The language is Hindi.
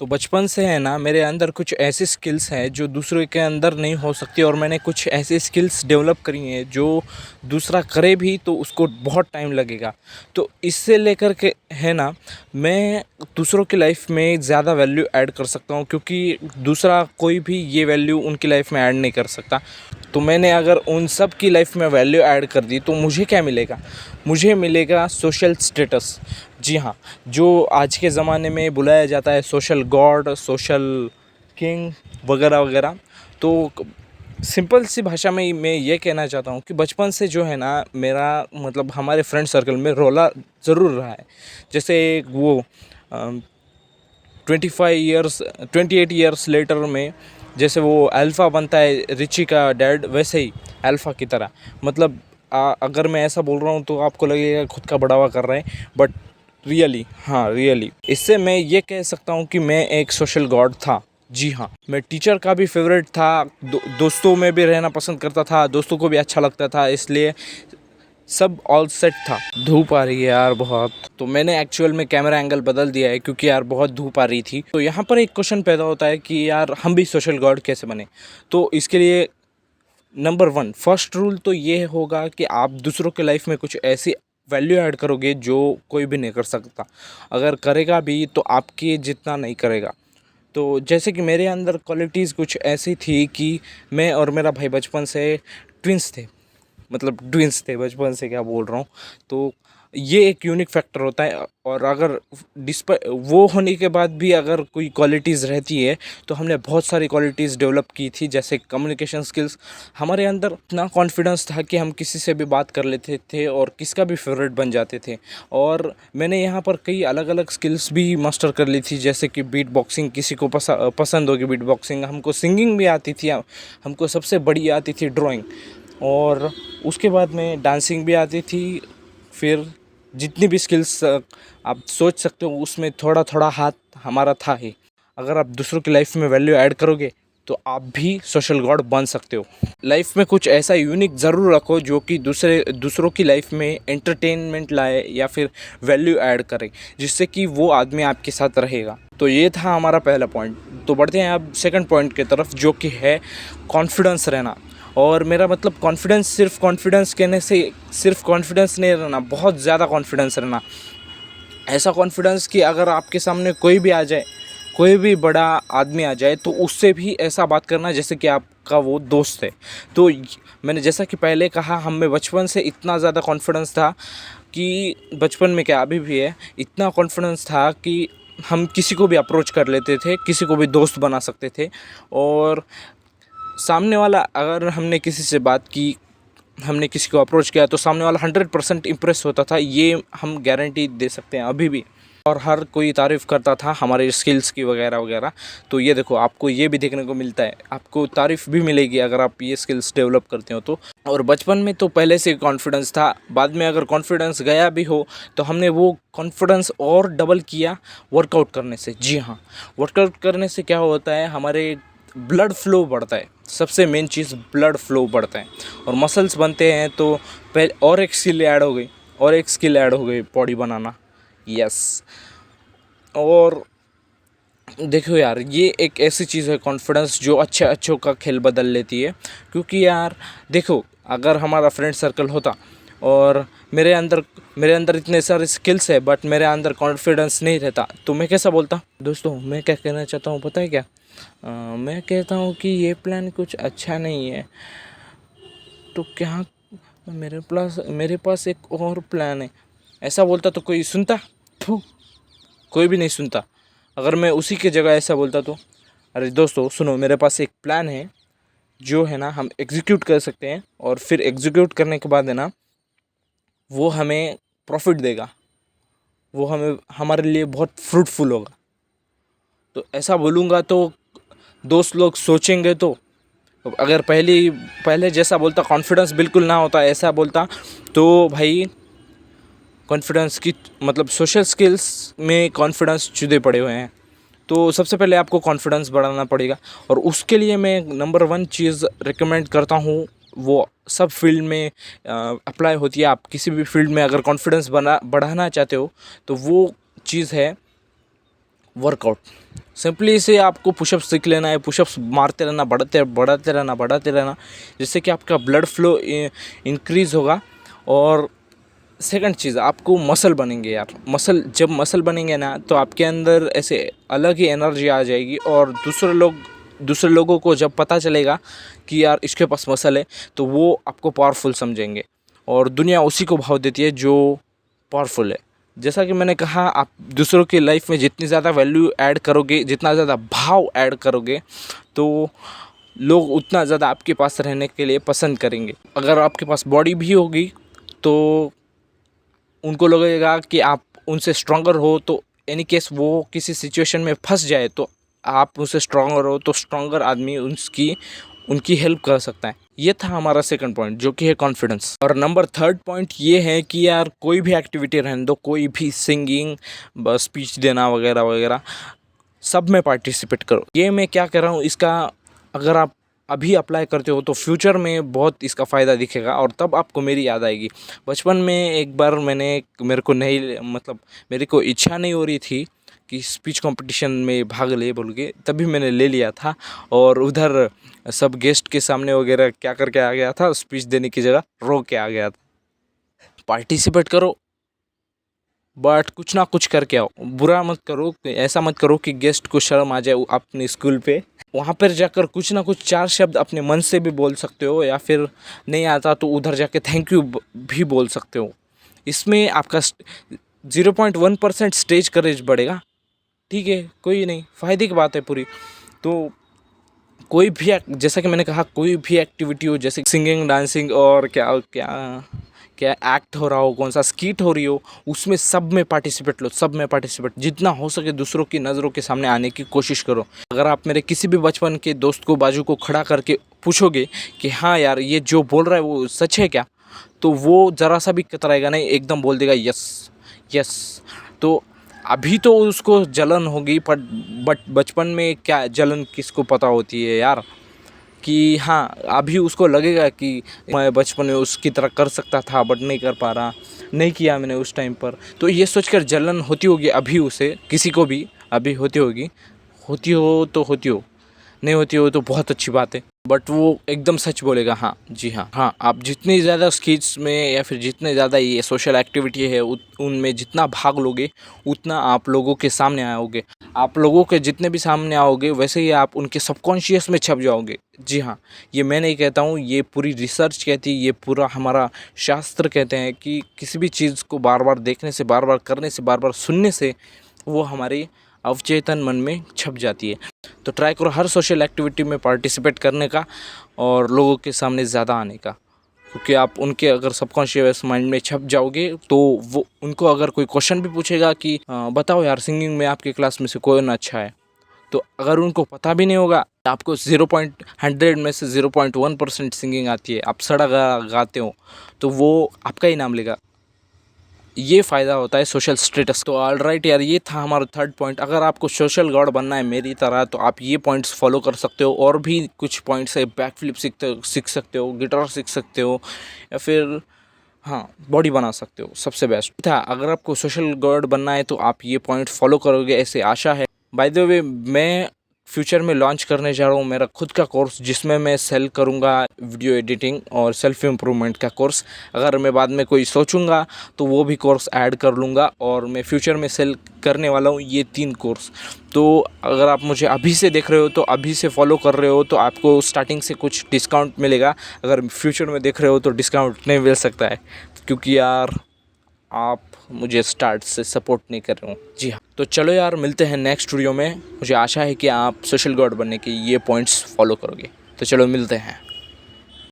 तो बचपन से है ना मेरे अंदर कुछ ऐसी स्किल्स हैं जो दूसरे के अंदर नहीं हो सकती, और मैंने कुछ ऐसी स्किल्स डेवलप करी हैं जो दूसरा करे भी तो उसको बहुत टाइम लगेगा। तो इससे लेकर के है ना, मैं दूसरों की लाइफ में ज़्यादा वैल्यू ऐड कर सकता हूँ, क्योंकि दूसरा कोई भी ये वैल्यू उनकी लाइफ में ऐड नहीं कर सकता। तो मैंने अगर उन सब की लाइफ में वैल्यू ऐड कर दी तो मुझे क्या मिलेगा? मुझे मिलेगा सोशल स्टेटस। जी हाँ, जो आज के ज़माने में बुलाया जाता है सोशल गॉड, सोशल किंग वगैरह वगैरह। तो सिंपल सी भाषा में मैं ये कहना चाहता हूँ कि बचपन से जो है ना मेरा मतलब हमारे फ्रेंड सर्कल में रोला ज़रूर रहा है। जैसे वो 28 ईयर्स लेटर में जैसे वो अल्फ़ा बनता है रिची का डैड, वैसे ही अल्फ़ा की तरह। मतलब अगर मैं ऐसा बोल रहा हूँ तो आपको लगेगा खुद का बढ़ावा कर रहे हैं, बट रियली, हाँ रियली इससे मैं ये कह सकता हूँ कि मैं एक सोशल गॉड था। जी हाँ, मैं टीचर का भी फेवरेट था, दोस्तों में भी रहना पसंद करता था, दोस्तों को भी अच्छा लगता था, इसलिए सब ऑल सेट था। धूप आ रही है यार बहुत, तो मैंने एक्चुअल में कैमरा एंगल बदल दिया है क्योंकि यार बहुत धूप आ रही थी। तो यहाँ पर एक क्वेश्चन पैदा होता है कि यार हम भी सोशल गॉड कैसे बने। तो इसके लिए नंबर 1 फर्स्ट रूल तो ये होगा कि आप दूसरों के लाइफ में कुछ ऐसी वैल्यू ऐड करोगे जो कोई भी नहीं कर सकता। अगर करेगा भी तो आपके जितना नहीं करेगा। तो जैसे कि मेरे अंदर क्वालिटीज़ कुछ ऐसी थी कि मैं और मेरा भाई बचपन से ट्विंस थे। मतलब ट्विंस थे, बचपन से क्या बोल रहा हूँ। तो ये एक यूनिक फैक्टर होता है, और अगर वो होने के बाद भी अगर कोई क्वालिटीज़ रहती है तो हमने बहुत सारी क्वालिटीज़ डेवलप की थी, जैसे कम्युनिकेशन स्किल्स। हमारे अंदर इतना कॉन्फिडेंस था कि हम किसी से भी बात कर लेते थे और किसका भी फेवरेट बन जाते थे। और मैंने यहाँ पर कई अलग अलग स्किल्स भी मास्टर कर ली थी, जैसे कि बीट बॉक्सिंग, किसी को पसंद होगी बीट बॉक्सिंग। हमको सिंगिंग भी आती थी, हमको सबसे बड़ी आती थी ड्राइंग, और उसके बाद में डांसिंग भी आती थी। फिर जितनी भी स्किल्स आप सोच सकते हो उसमें थोड़ा थोड़ा हाथ हमारा था ही। अगर आप दूसरों की लाइफ में वैल्यू ऐड करोगे तो आप भी सोशल गॉड बन सकते हो। लाइफ में कुछ ऐसा यूनिक ज़रूर रखो जो कि दूसरों की लाइफ में एंटरटेनमेंट लाए या फिर वैल्यू ऐड करे, जिससे कि वो आदमी आपके साथ रहेगा। तो ये था हमारा पहला पॉइंट। तो बढ़ते हैं अब सेकंड पॉइंट की तरफ, जो कि है कॉन्फिडेंस रहना। और मेरा मतलब कॉन्फिडेंस सिर्फ कॉन्फिडेंस कहने से सिर्फ कॉन्फिडेंस नहीं रहना, बहुत ज़्यादा कॉन्फिडेंस रहना। ऐसा कॉन्फिडेंस कि अगर आपके सामने कोई भी आ जाए, कोई भी बड़ा आदमी आ जाए, तो उससे भी ऐसा बात करना जैसे कि आपका वो दोस्त है। तो मैंने जैसा कि पहले कहा, हम में बचपन से इतना ज़्यादा कॉन्फिडेंस था कि बचपन में क्या अभी भी है, इतना कॉन्फिडेंस था कि हम किसी को भी अप्रोच कर लेते थे, किसी को भी दोस्त बना सकते थे। और सामने वाला, अगर हमने किसी से बात की, हमने किसी को अप्रोच किया, तो सामने वाला 100% इम्प्रेस होता था, ये हम गारंटी दे सकते हैं अभी भी। और हर कोई तारीफ़ करता था हमारे स्किल्स की वगैरह वगैरह। तो ये देखो, आपको ये भी देखने को मिलता है, आपको तारीफ़ भी मिलेगी अगर आप ये स्किल्स डेवलप करते हो तो। और बचपन में तो पहले से कॉन्फिडेंस था, बाद में अगर कॉन्फिडेंस गया भी हो तो हमने वो कॉन्फिडेंस और डबल किया वर्कआउट करने से। जी हाँ, वर्कआउट करने से क्या होता है, हमारे ब्लड फ्लो बढ़ता है। सबसे मेन चीज़ ब्लड फ्लो बढ़ता है और मसल्स बनते हैं। तो पहले और एक स्किल ऐड हो गई, और एक स्किल ऐड हो गई, बॉडी बनाना। यस। और देखो यार, ये एक ऐसी चीज़ है कॉन्फिडेंस जो अच्छे अच्छों का खेल बदल लेती है। क्योंकि यार देखो, अगर हमारा फ्रेंड सर्कल होता और मेरे अंदर इतने सारे स्किल्स है बट मेरे अंदर कॉन्फिडेंस नहीं रहता, तो मैं कैसा बोलता? दोस्तों, मैं क्या कहना चाहता हूँ पता है क्या? मैं कहता हूँ कि ये प्लान कुछ अच्छा नहीं है, तो क्या मेरे पास एक और प्लान है। ऐसा बोलता तो कोई सुनता? थू, कोई भी नहीं सुनता। अगर मैं उसी की जगह ऐसा बोलता तो, अरे दोस्तों सुनो, मेरे पास एक प्लान है जो है ना हम एग्जीक्यूट कर सकते हैं, और फिर एग्जीक्यूट करने के बाद है ना वो हमें प्रॉफिट देगा, वो हमें हमारे लिए बहुत फ्रूटफुल होगा। तो ऐसा बोलूँगा तो दोस्त लोग सोचेंगे। तो अगर पहले जैसा बोलता, कॉन्फिडेंस बिल्कुल ना होता, ऐसा बोलता, तो भाई कॉन्फिडेंस की मतलब सोशल स्किल्स में कॉन्फिडेंस जुदे पड़े हुए हैं। तो सबसे पहले आपको कॉन्फिडेंस बढ़ाना पड़ेगा, और उसके लिए मैं नंबर 1 चीज़ रिकमेंड करता हूँ, वो सब फील्ड में अप्लाई होती है। आप किसी भी फील्ड में अगर कॉन्फिडेंस बढ़ाना चाहते हो तो वो चीज़ है वर्कआउट। सिंपली इसे आपको पुशअप्स सीख लेना है, पुशअप्स मारते रहना, बढ़ाते रहना, जिससे कि आपका ब्लड फ्लो इंक्रीज़ होगा। और सेकंड चीज़, आपको मसल बनेंगे यार। जब मसल बनेंगे ना, तो आपके अंदर ऐसे अलग ही एनर्जी आ जाएगी, और दूसरे लोगों को जब पता चलेगा कि यार इसके पास मसल है, तो वो आपको पावरफुल समझेंगे, और दुनिया उसी को भाव देती है जो पावरफुल है। जैसा कि मैंने कहा, आप दूसरों की लाइफ में जितनी ज़्यादा वैल्यू ऐड करोगे, जितना ज़्यादा भाव ऐड करोगे, तो लोग उतना ज़्यादा आपके पास रहने के लिए पसंद करेंगे। अगर आपके पास बॉडी भी होगी, तो उनको लगेगा कि आप उनसे स्ट्रॉन्गर हो, तो एनी केस वो किसी सिचुएशन में फंस जाए, तो आप उनसे स्ट्रॉन्गर हो, तो स्ट्रॉन्गर आदमी उनकी हेल्प कर सकता है। ये था हमारा सेकंड पॉइंट, जो कि है कॉन्फिडेंस। और नंबर थर्ड पॉइंट ये है कि यार कोई भी एक्टिविटी रहने दो, कोई भी सिंगिंग, स्पीच देना वगैरह वगैरह, सब में पार्टिसिपेट करो। ये मैं क्या कह रहा हूँ, इसका अगर आप अभी अप्लाई करते हो तो फ्यूचर में बहुत इसका फ़ायदा दिखेगा, और तब आपको मेरी याद आएगी। बचपन में एक बार मेरे को इच्छा नहीं हो रही थी कि स्पीच कंपटीशन में भाग ले बोल के, तभी मैंने ले लिया था, और उधर सब गेस्ट के सामने वगैरह क्या करके आ गया था, स्पीच देने की जगह रो के आ गया था। पार्टिसिपेट करो, बट कुछ ना कुछ करके आओ। बुरा मत करो, ऐसा मत करो कि गेस्ट को शर्म आ जाए अपने स्कूल पे। वहाँ पर जाकर कुछ ना कुछ 4 शब्द अपने मन से भी बोल सकते हो, या फिर नहीं आता तो उधर जाके थैंक यू भी बोल सकते हो। इसमें आपका 0.1% स्टेज करेज बढ़ेगा। ठीक है, कोई नहीं, फ़ायदे की बात है पूरी। तो कोई भी जैसा कि मैंने कहा, कोई भी एक्टिविटी हो, जैसे सिंगिंग, डांसिंग, और क्या क्या क्या एक्ट हो रहा हो, कौन सा स्किट हो रही हो, उसमें सब में पार्टिसिपेट लो, सब में पार्टिसिपेट। जितना हो सके दूसरों की नज़रों के सामने आने की कोशिश करो। अगर आप मेरे किसी भी बचपन के दोस्त को बाजू को खड़ा करके पूछोगे कि हाँ यार ये जो बोल रहा है वो सच है क्या, तो वो ज़रा सा भी कतराएगा नहीं, एकदम बोल देगा यस यस। तो अभी तो उसको जलन होगी, बट बचपन में क्या जलन किसको पता होती है यार, कि हाँ अभी उसको लगेगा कि मैं बचपन में उसकी तरह कर सकता था, बट नहीं कर पा रहा, नहीं किया मैंने उस टाइम पर। तो ये सोचकर जलन होती होगी अभी उसे, किसी को भी अभी होती होगी। होती हो तो होती हो, नहीं होती हो तो बहुत अच्छी बात है, बट वो एकदम सच बोलेगा। हाँ जी हाँ हाँ, आप जितनी ज़्यादा स्किट्स में या फिर जितने ज़्यादा ये सोशल एक्टिविटी है उनमें जितना भाग लोगे, उतना आप लोगों के सामने आओगे। आप लोगों के जितने भी सामने आओगे, वैसे ही आप उनके सबकॉन्शियस में छप जाओगे। जी हाँ, ये मैं नहीं कहता हूँ, ये पूरी रिसर्च कहती है, ये पूरा हमारा शास्त्र कहते हैं कि किसी भी चीज़ को बार बार देखने से, बार बार करने से, बार बार सुनने से वो हमारे अवचेतन मन में छप जाती है। तो ट्राई करो हर सोशल एक्टिविटी में पार्टिसिपेट करने का, और लोगों के सामने ज़्यादा आने का, क्योंकि आप उनके अगर सबकॉन्शियस माइंड में छप जाओगे, तो वो उनको अगर कोई क्वेश्चन भी पूछेगा कि बताओ यार सिंगिंग में आपके क्लास में से कौन अच्छा है, तो अगर उनको पता भी नहीं होगा, आपको 0.100 में से 0.1% सिंगिंग आती है, आप सड़ा गाते हो, तो वो आपका ही नाम लेगा। ये फ़ायदा होता है सोशल स्टेटस। तो ऑलराइट यार, ये था हमारा थर्ड पॉइंट। अगर आपको सोशल गॉड बनना है मेरी तरह, तो आप ये पॉइंट्स फॉलो कर सकते हो। और भी कुछ पॉइंट्स है, बैक फ्लिप सीख सकते हो, गिटार सीख सकते हो, या फिर हाँ बॉडी बना सकते हो। सबसे बेस्ट था, अगर आपको सोशल गॉड बनना है तो आप ये पॉइंट फॉलो करोगे, ऐसे आशा है। बाय द वे, मैं फ्यूचर में लॉन्च करने जा रहा हूँ मेरा खुद का कोर्स, जिसमें मैं सेल करूँगा वीडियो एडिटिंग और सेल्फ इम्प्रूवमेंट का कोर्स। अगर मैं बाद में कोई सोचूंगा तो वो भी कोर्स ऐड कर लूँगा, और मैं फ्यूचर में सेल करने वाला हूँ ये 3 कोर्स। तो अगर आप मुझे अभी से देख रहे हो, तो अभी से फॉलो कर रहे हो, तो आपको स्टार्टिंग से कुछ डिस्काउंट मिलेगा। अगर फ्यूचर में देख रहे हो तो डिस्काउंट नहीं मिल सकता है, क्योंकि यार आप मुझे स्टार्ट से सपोर्ट नहीं कर रहे हो। जी हाँ, तो चलो यार, मिलते हैं नेक्स्ट वीडियो में। मुझे आशा है कि आप सोशल गॉड बनने के ये पॉइंट्स फॉलो करोगे। तो चलो मिलते हैं।